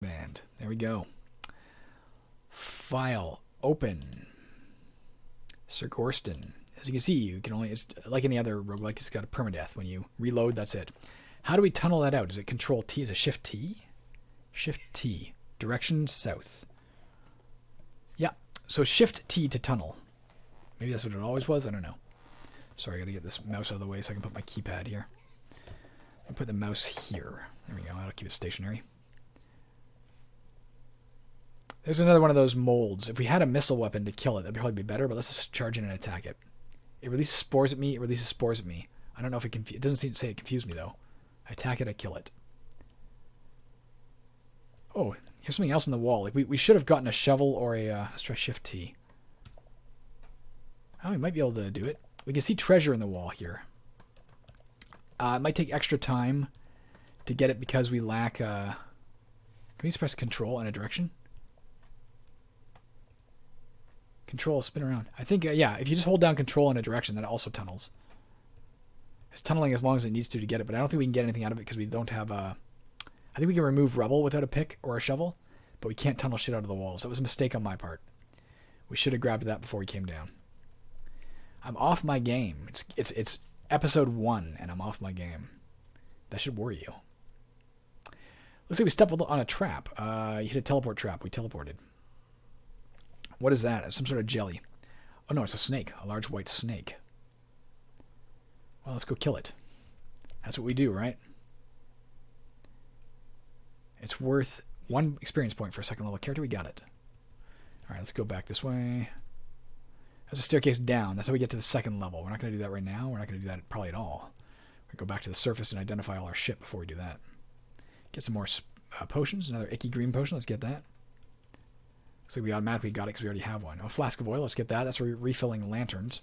Angband. There we go. File. Open. Sir Gorston. As you can see, you can only, it's like any other roguelike, it's got a permadeath. When you reload, that's it. How do we tunnel that out? Is it Control T? Is it Shift T? Shift T. Direction south. Yeah. So Shift T to tunnel. Maybe that's what it always was. I don't know. Sorry, I got to get this mouse out of the way so I can put my keypad here. And put the mouse here. There we go. I'll keep it stationary. There's another one of those molds. If we had a missile weapon to kill it, that'd probably be better, but let's just charge in and attack it. It releases spores at me. It releases spores at me. I don't know if it doesn't seem to say it confused me, though. I attack it, I kill it. Oh, here's something else on the wall. Like we should have gotten a shovel or a... let's try Shift T. Oh, we might be able to do it. We can see treasure in the wall here. It might take extra time to get it because we lack... Can we just press Control in a direction? Control, spin around. I think, yeah, if you just hold down Control in a direction, then it also tunnels. It's tunneling as long as it needs to get it, but I don't think we can get anything out of it because we don't have a... I think we can remove rubble without a pick or a shovel, but we can't tunnel shit out of the walls. That was a mistake on my part. We should have grabbed that before we came down. I'm off my game. It's episode 1, and I'm off my game. That should worry you. Looks like we stepped on a trap. You hit a teleport trap. We teleported. What is that? It's some sort of jelly. Oh no, it's a snake. A large white snake. Well, let's go kill it. That's what we do, right? It's worth 1 experience point for a second level character. We got it. Alright, let's go back this way. That's a staircase down. That's how we get to the second level. We're not going to do that right now. We're not going to do that probably at all. We're going to go back to the surface and identify all our shit before we do that. Get some more potions. Another icky green potion. Let's get that. Looks like we automatically got it because we already have one. A flask of oil. Let's get that. That's for refilling lanterns.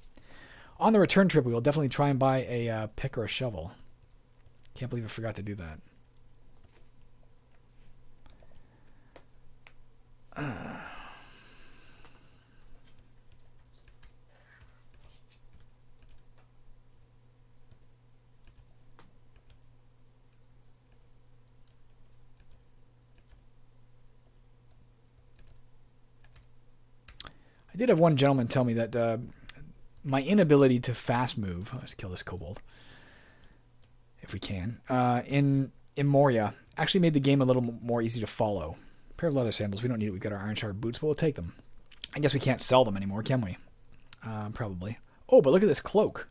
On the return trip, we will definitely try and buy a pick or a shovel. Can't believe I forgot to do that. I did have one gentleman tell me that my inability to fast move, let's kill this kobold, if we can, in Moria actually made the game a little more easy to follow. A pair of leather sandals, we don't need it, we've got our iron shard boots, but we'll take them. I guess we can't sell them anymore, can we? Probably. Oh, but look at this cloak.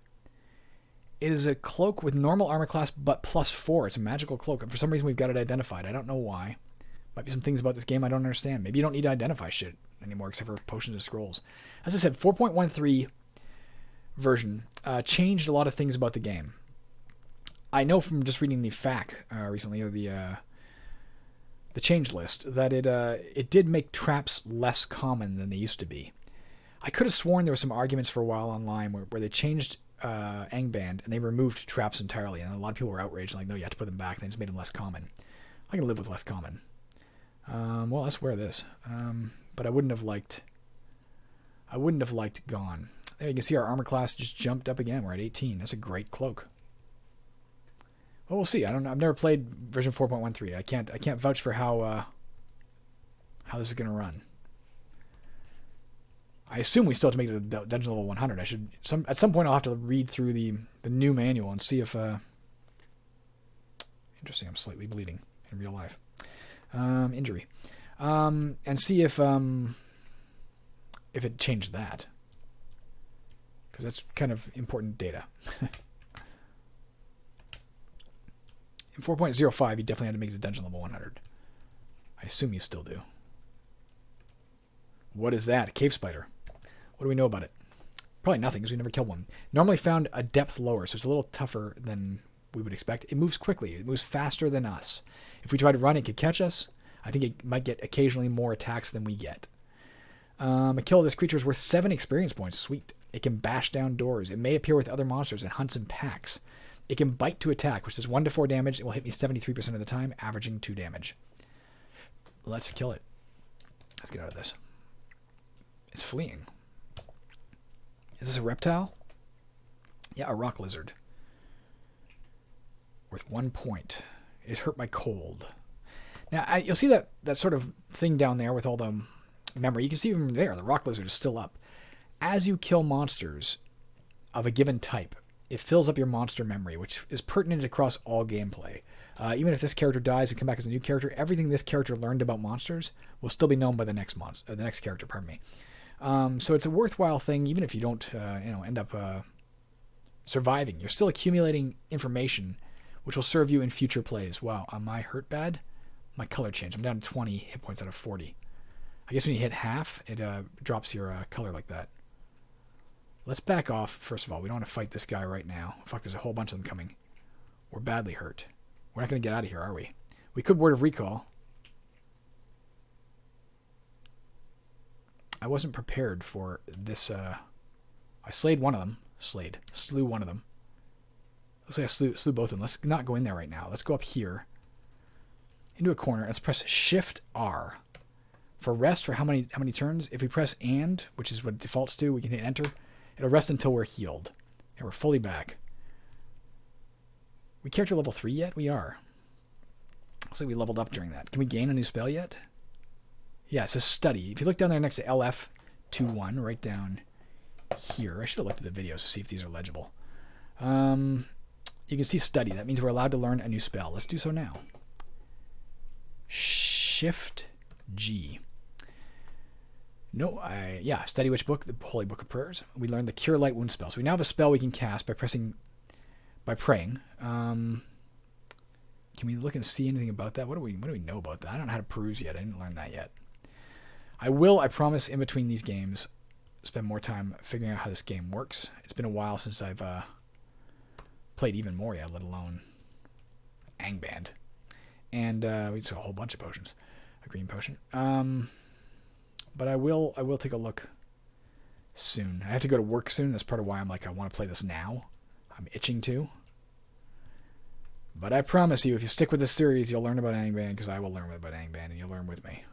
It is a cloak with normal armor class, but +4. It's a magical cloak, and for some reason we've got it identified. I don't know why. Might be some things about this game I don't understand. Maybe you don't need to identify shit anymore except for potions and scrolls. As I said, 4.13 version changed a lot of things about the game. I know from just reading the FAQ recently, or the change list, that it did make traps less common than they used to be. I could have sworn there were some arguments for a while online where they changed Angband and they removed traps entirely, and a lot of people were outraged, like, no, you have to put them back. They just made them less common. I can live with less common. Well, let's wear this. But I wouldn't have liked gone. There you can see our armor class just jumped up again. We're at 18. That's a great cloak. Well, we'll see. I've never played version 4.13. I can't vouch for how this is gonna run. I assume we still have to make it to dungeon level 100. At some point I'll have to read through the new manual and see if interesting, I'm slightly bleeding in real life. Injury. And see if it changed that. Because that's kind of important data. In 4.05, you definitely had to make it to dungeon level 100. I assume you still do. What is that? A cave spider. What do we know about it? Probably nothing, because we never killed one. Normally found a depth lower, so it's a little tougher than we would expect. It moves quickly. It moves faster than us. If we try to run, it could catch us. I think it might get occasionally more attacks than we get. A kill of this creature is worth 7 experience points. Sweet. It can bash down doors. It may appear with other monsters and hunts in packs. It can bite to attack, which does 1 to 4 damage. It will hit me 73% of the time, averaging 2 damage. Let's kill it. Let's get out of this. It's fleeing. Is this a reptile? Yeah, a rock lizard. Worth 1 point. It's hurt by cold. Now, you'll see that sort of thing down there with all the memory. You can see from there, the rock lizard is still up. As you kill monsters of a given type, it fills up your monster memory, which is pertinent across all gameplay. Even if this character dies and come back as a new character, everything this character learned about monsters will still be known by the next character. Pardon me. So it's a worthwhile thing, even if you don't, end up surviving. You're still accumulating information, which will serve you in future plays. Wow, am I hurt bad? My color changed. I'm down to 20 hit points out of 40. I guess when you hit half, it drops your color like that. Let's back off, first of all. We don't want to fight this guy right now. Fuck, there's a whole bunch of them coming. We're badly hurt. We're not going to get out of here, are we? We could Word of Recall. I wasn't prepared for this. I slayed one of them. Slew one of them. Looks like I slew both of them. Let's not go in there right now. Let's go up here. Into a corner. Let's press Shift R. For rest, for how many turns? If we press AND, which is what it defaults to, we can hit Enter. It'll rest until we're healed. And we're fully back. We character level 3 yet? We are. Looks like we leveled up during that. Can we gain a new spell yet? Yeah, it says Study. If you look down there next to LF21, right down here. I should have looked at the videos to see if these are legible. You can see Study. That means we're allowed to learn a new spell. Let's do so now. Shift G. Study which book? The Holy Book of Prayers. We learned the Cure Light Wound spell. So we now have a spell we can cast by praying. Can we look and see anything about that? What do we know about that? I don't know how to peruse yet. I didn't learn that yet. I promise, in between these games, spend more time figuring out how this game works. It's been a while since I've played even Moria, let alone Angband. And we saw a whole bunch of potions. A green potion. But I will take a look soon. I have to go to work soon. That's part of why I'm like, I want to play this now. I'm itching to. But I promise you, if you stick with this series, you'll learn about Angband, because I will learn about Angband, and you'll learn with me.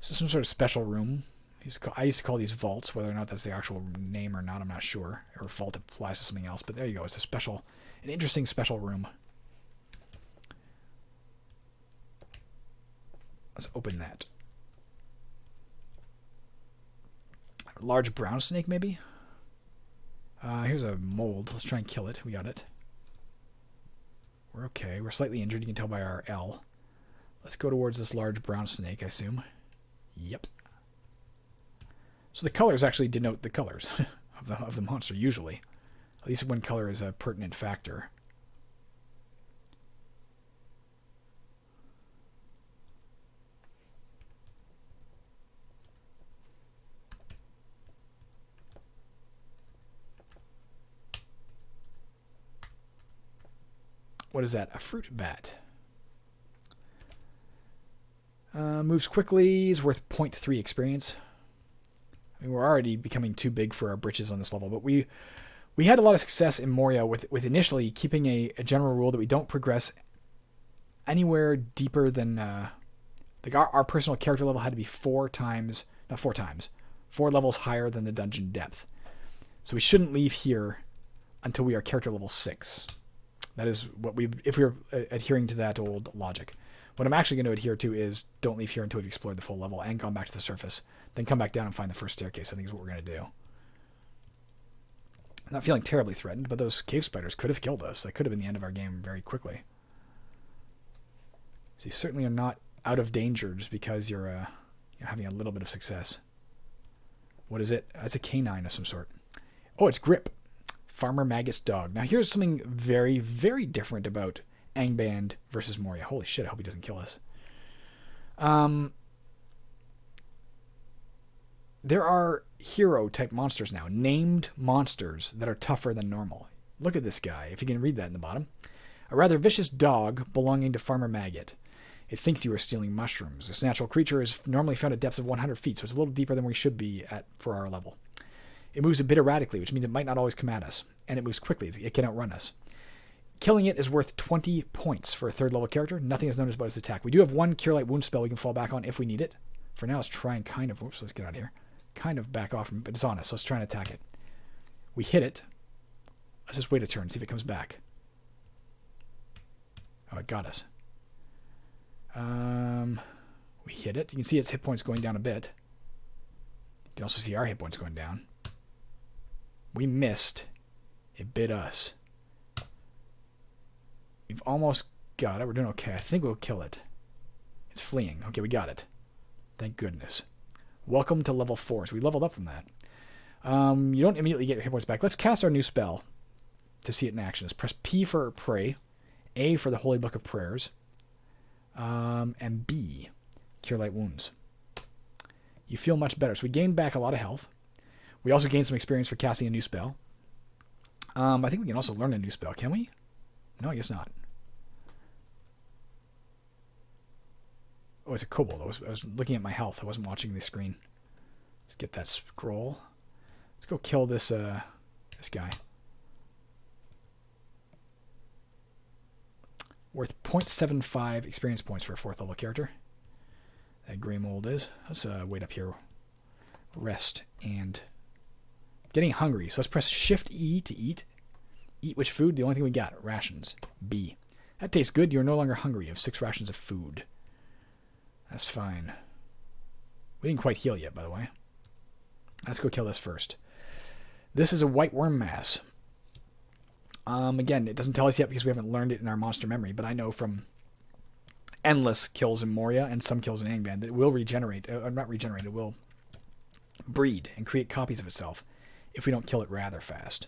So some sort of special room. I used to call these vaults, whether or not that's the actual name or not, I'm not sure. Or vault applies to something else, but there you go. It's an interesting special room. Let's open that. A large brown snake, maybe? Here's a mold. Let's try and kill it. We got it. We're okay. We're slightly injured. You can tell by our L. Let's go towards this large brown snake, I assume. Yep. So the colors actually denote the colors of the monster, usually. At least when color is a pertinent factor. What is that? A fruit bat. Moves quickly, is worth 0.3 experience. I mean, we're already becoming too big for our britches on this level, but we had a lot of success in Moria with initially keeping a general rule that we don't progress anywhere deeper than our personal character level had to be 4 levels higher than the dungeon depth. So we shouldn't leave here until we are character level 6. That is what if we're adhering to that old logic. What I'm actually going to adhere to is don't leave here until we've explored the full level and gone back to the surface. Then come back down and find the first staircase, I think is what we're going to do. I'm not feeling terribly threatened, but those cave spiders could have killed us. That could have been the end of our game very quickly. So you certainly are not out of danger just because you're having a little bit of success. What is it? It's a canine of some sort. Oh, it's Grip. Farmer Maggot's dog. Now here's something very, very different about Angband versus Moria. Holy shit, I hope he doesn't kill us. There are hero-type monsters now, named monsters that are tougher than normal. Look at this guy, if you can read that in the bottom. A rather vicious dog belonging to Farmer Maggot. It thinks you are stealing mushrooms. This natural creature is normally found at depths of 100 feet, so it's a little deeper than we should be at for our level. It moves a bit erratically, which means it might not always come at us. And it moves quickly. It can outrun us. Killing it is worth 20 points for a 3rd level character. Nothing is noticed about its attack. We do have one Cure Light Wound spell we can fall back on if we need it. For now, let's try and let's get out of here. Kind of back off, but it's on us, so let's try and attack it. We hit it. Let's just wait a turn, see if it comes back. it got us. We hit it. You can see its hit points going down a bit. You can also see our hit points going down. We missed. It bit us. We've almost got it. We're doing okay. I think we'll kill it. It's fleeing. Okay, we got it. Thank goodness. Welcome to level 4. So we leveled up from that. You don't immediately get your hit points back. Let's cast our new spell to see it in action. Let's press P for pray, A for the Holy Book of Prayers, and B, Cure Light Wounds. You feel much better. So we gained back a lot of health. We also gained some experience for casting a new spell. I think we can also learn a new spell. Can we? No, I guess not. Oh, it's a kobold. I was looking at my health. I wasn't watching the screen. Let's get that scroll. Let's go kill this guy. Worth 0.75 experience points for a 4th level character. That gray mold is. Let's wait up here. Rest and getting hungry. So let's press Shift E to eat. Eat which food? The only thing we got. Rations. B. That tastes good. You're no longer hungry. You have 6 rations of food. That's fine. We didn't quite heal yet, by the way. Let's go kill this first. This is a white worm mass. Again, it doesn't tell us yet because we haven't learned it in our monster memory, but I know from endless kills in Moria and some kills in Angband that it will regenerate, not regenerate, it will breed and create copies of itself if we don't kill it rather fast.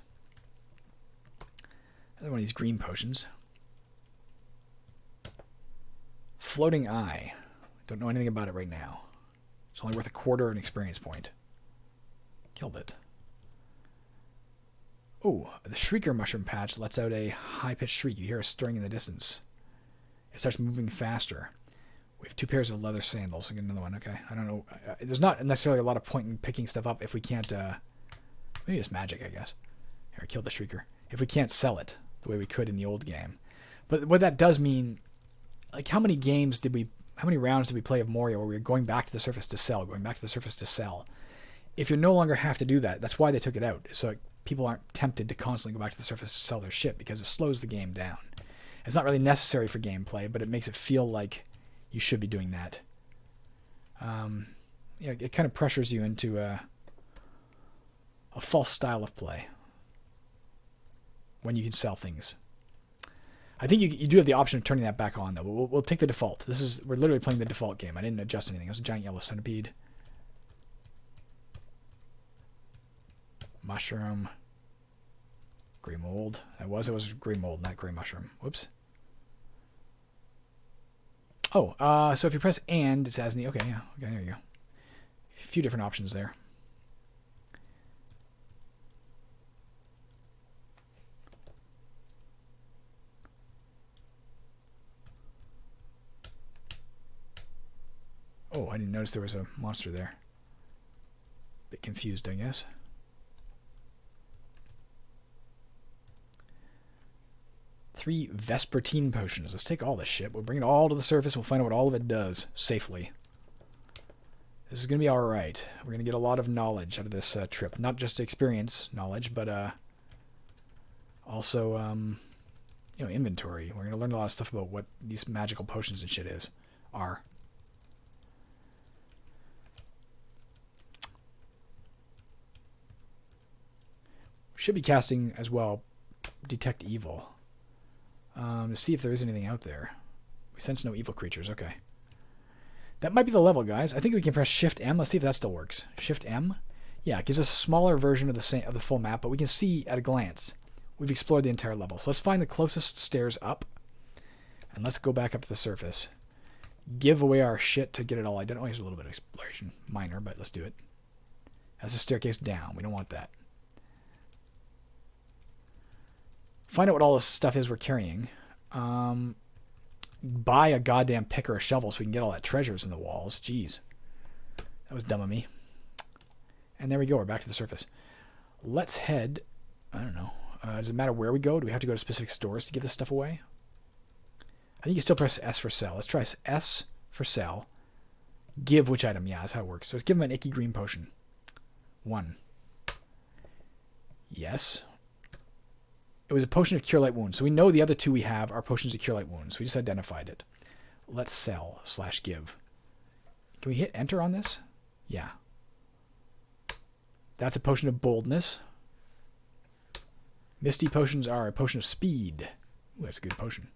Another one of these green potions. Floating Eye. Don't know anything about it right now. It's only worth 1/4 of an experience point. Killed it. Oh, the Shrieker Mushroom Patch lets out a high-pitched shriek. You hear a stirring in the distance. It starts moving faster. We have 2 pairs of leather sandals. I get another one. Okay, I don't know. There's not necessarily a lot of point in picking stuff up if we can't... maybe it's magic, I guess. Here, I killed the Shrieker. If we can't sell it the way we could in the old game. But what that does mean... Like, how many rounds did we play of Moria where we were going back to the surface to sell, going back to the surface to sell? If you no longer have to do that, that's why they took it out. So people aren't tempted to constantly go back to the surface to sell their shit because it slows the game down. It's not really necessary for gameplay, but it makes it feel like you should be doing that. It kind of pressures you into a false style of play when you can sell things. I think you do have the option of turning that back on, though. We'll take the default. We're literally playing the default game. I didn't adjust anything. It was a giant yellow centipede. Mushroom. Grey mold. It was grey mold, not grey mushroom. Whoops. Oh, so if you press and, it's as neat. Okay, yeah. Okay, there you go. A few different options there. Oh, I didn't notice there was a monster there. Bit confused, I guess. Three Vespertine potions. Let's take all this shit. We'll bring it all to the surface. We'll find out what all of it does safely. This is going to be alright. We're going to get a lot of knowledge out of this trip. Not just experience knowledge, but also inventory. We're going to learn a lot of stuff about what these magical potions and shit are. Should be casting as well Detect Evil. To see if there is anything out there. We sense no evil creatures. Okay. That might be the level, guys. I think we can press Shift M. Let's see if that still works. Shift M. Yeah, it gives us a smaller version of the full map, but we can see at a glance. We've explored the entire level. So let's find the closest stairs up. And let's go back up to the surface. Give away our shit to get it all identified. Oh, here's a little bit of exploration. Minor, but let's do it. That's a staircase down. We don't want that. Find out what all this stuff is we're carrying. Buy a goddamn pick or a shovel so we can get all that treasures in the walls. Jeez. That was dumb of me. And there we go. We're back to the surface. Let's head... I don't know. Does it matter where we go? Do we have to go to specific stores to give this stuff away? I think you still press S for sell. Let's try S for sell. Give which item? Yeah, that's how it works. So let's give him an icky green potion. 1. Yes. It was a potion of Cure Light Wounds. So we know the other two we have are potions of Cure Light Wounds. We just identified it. Let's sell / give. Can we hit enter on this? Yeah. That's a potion of boldness. Misty potions are a potion of speed. Ooh, that's a good potion.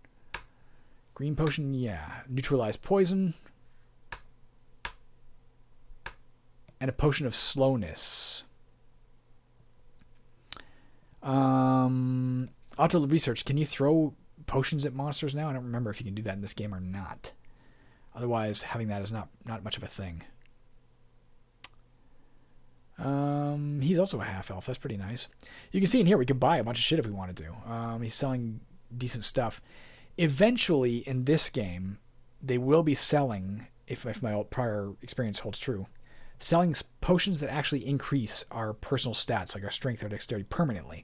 Green potion, yeah. Neutralize poison. And a potion of slowness. I'll have to research. Can you throw potions at monsters now? I don't remember if you can do that in this game or not. Otherwise, having that is not much of a thing. He's also a half-elf. That's pretty nice. You can see in here we could buy a bunch of shit if we wanted to. He's selling decent stuff. Eventually, in this game, they will be selling, if my prior experience holds true, selling potions that actually increase our personal stats, like our strength or dexterity, permanently.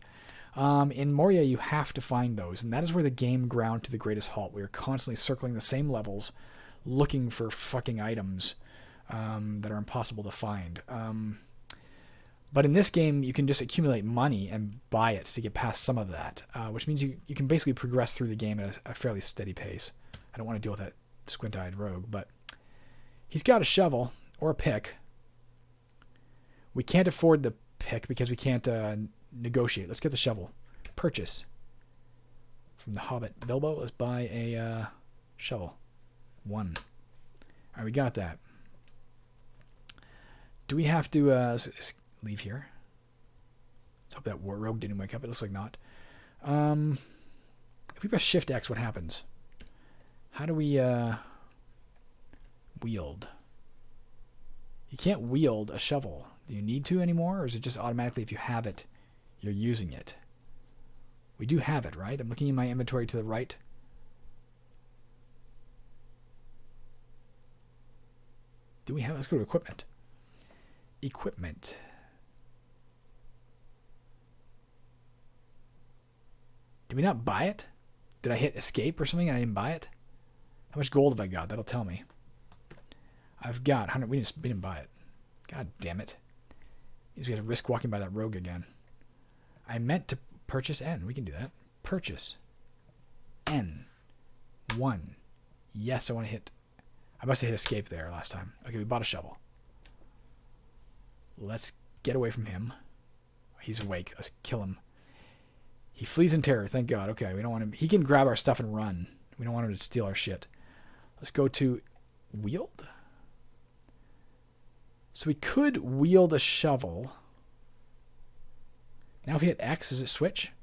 In Moria, you have to find those, and that is where the game ground to the greatest halt. We are constantly circling the same levels, looking for fucking items that are impossible to find. But in this game, you can just accumulate money and buy it to get past some of that, which means you can basically progress through the game at a fairly steady pace. I don't want to deal with that squint-eyed rogue, but he's got a shovel or a pick. We can't afford the pick because we can't negotiate. Let's get the shovel. Purchase. From the Hobbit Bilbo, let's buy a shovel. 1. All right, we got that. Do we have to leave here? Let's hope that rogue didn't wake up. It looks like not. If we press Shift X, what happens? How do we wield? You can't wield a shovel. Do you need to anymore, or is it just automatically if you have it, you're using it? We do have it, right? I'm looking in my inventory to the right. Do we have? Let's go to equipment. Equipment. Did we not buy it? Did I hit escape or something and I didn't buy it? How much gold have I got? That'll tell me. I've got 100. We didn't buy it. God damn it. Means we have to risk walking by that rogue again. I meant to purchase N. We can do that. Purchase. N. 1. Yes, I want to hit. I must have hit escape there last time. Okay, we bought a shovel. Let's get away from him. He's awake. Let's kill him. He flees in terror. Thank God. Okay, we don't want him. He can grab our stuff and run. We don't want him to steal our shit. Let's go to wield. So we could wield a shovel. Now if we hit X, does it switch?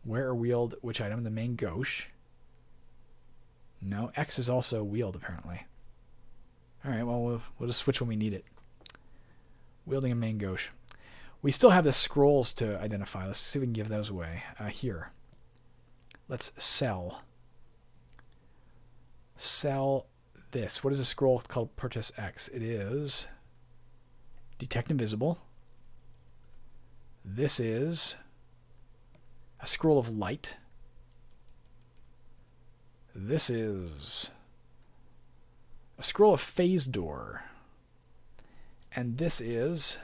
Wear or wield which item? The main gauche. No, X is also wield apparently. Alright, well, we'll just switch when we need it. Wielding a main gauche. We still have the scrolls to identify. Let's see if we can give those away. Here. Let's sell. Sell this. What is a scroll called Purchase X? It is Detect Invisible. This is a scroll of light. This is a scroll of phase door. And this is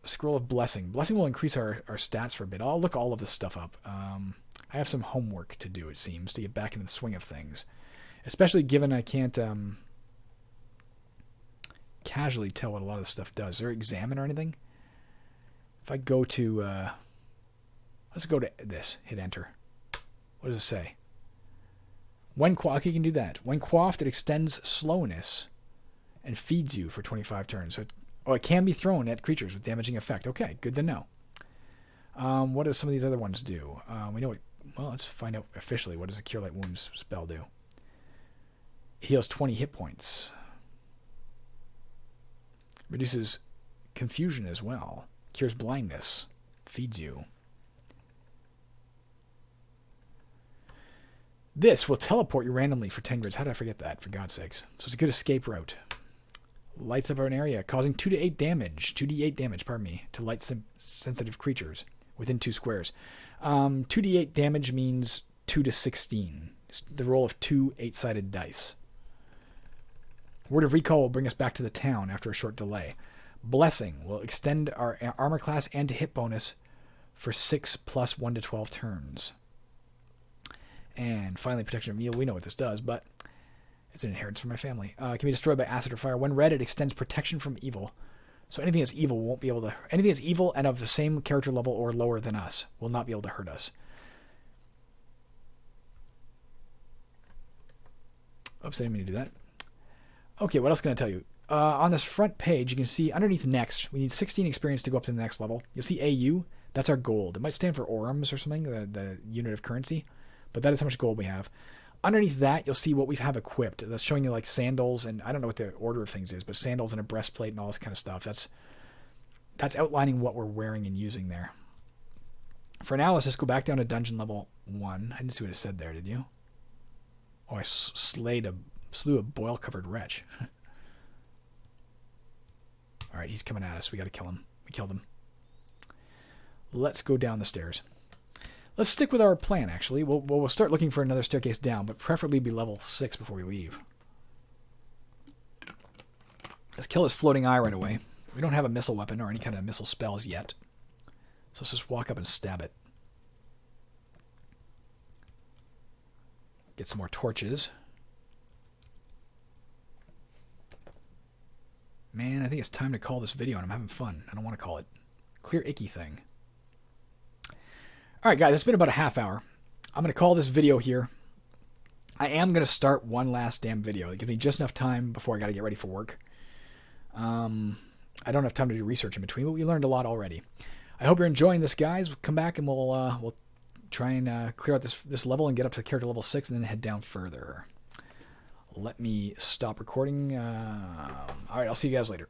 a scroll of blessing. Blessing will increase our stats for a bit. I'll look all of this stuff up. I have some homework to do, it seems, to get back into the swing of things. Especially given I can't casually tell what a lot of this stuff does. Is there examine or anything? If I go to... let's go to this. Hit enter. What does it say? When coiffed, okay, you can do that. When coiffed, it extends slowness and feeds you for 25 turns. So it can be thrown at creatures with damaging effect. Okay, good to know. What do some of these other ones do? We know what... Well, let's find out officially. What does the Cure Light Wounds spell do? It heals 20 hit points. Reduces confusion as well. Cures blindness. Feeds you. This will teleport you randomly for 10 grids. How did I forget that, for God's sakes? So it's a good escape route. Lights up an area, causing 2d8 damage. 2d8 damage, pardon me, to light-sensitive creatures within 2 squares. 2d8 damage means 2 to 16. It's the roll of 2 8-sided dice. Word of Recall will bring us back to the town after a short delay. Blessing will extend our armor class and hit bonus for 6 plus 1 to 12 turns. And finally, Protection of Evil. We know what this does, but it's an inheritance from my family. It can be destroyed by acid or fire. When read, it extends protection from evil. So anything that's evil won't be able to... Anything that's evil and of the same character level or lower than us will not be able to hurt us. Oops, I didn't mean to do that. Okay, what else can I tell you? On this front page, you can see underneath next, we need 16 experience to go up to the next level. You'll see AU. That's our gold. It might stand for orums or something, the unit of currency. But that is how much gold we have. Underneath that, you'll see what we have equipped. That's showing you like sandals, and I don't know what the order of things is, but sandals and a breastplate and all this kind of stuff. That's outlining what we're wearing and using there. For analysis, go back down to dungeon level 1. I didn't see what it said there, did you? Oh, I slew a boil-covered wretch. All right, he's coming at us. We got to kill him. We killed him. Let's go down the stairs. Let's stick with our plan, actually. We'll start looking for another staircase down, but preferably be level 6 before we leave. Let's kill his floating eye right away. We don't have a missile weapon or any kind of missile spells yet. So let's just walk up and stab it. Get some more torches. Man, I think it's time to call this video, and I'm having fun. I don't want to call it Clear Icky Thing. All right, guys, it's been about a half hour. I'm going to call this video here. I am going to start one last damn video. It gives me just enough time before I got to get ready for work. I don't have time to do research in between, but we learned a lot already. I hope you're enjoying this, guys. We'll come back and we'll try and clear out this level and get up to character level 6 and then head down further. Let me stop recording. All right, I'll see you guys later.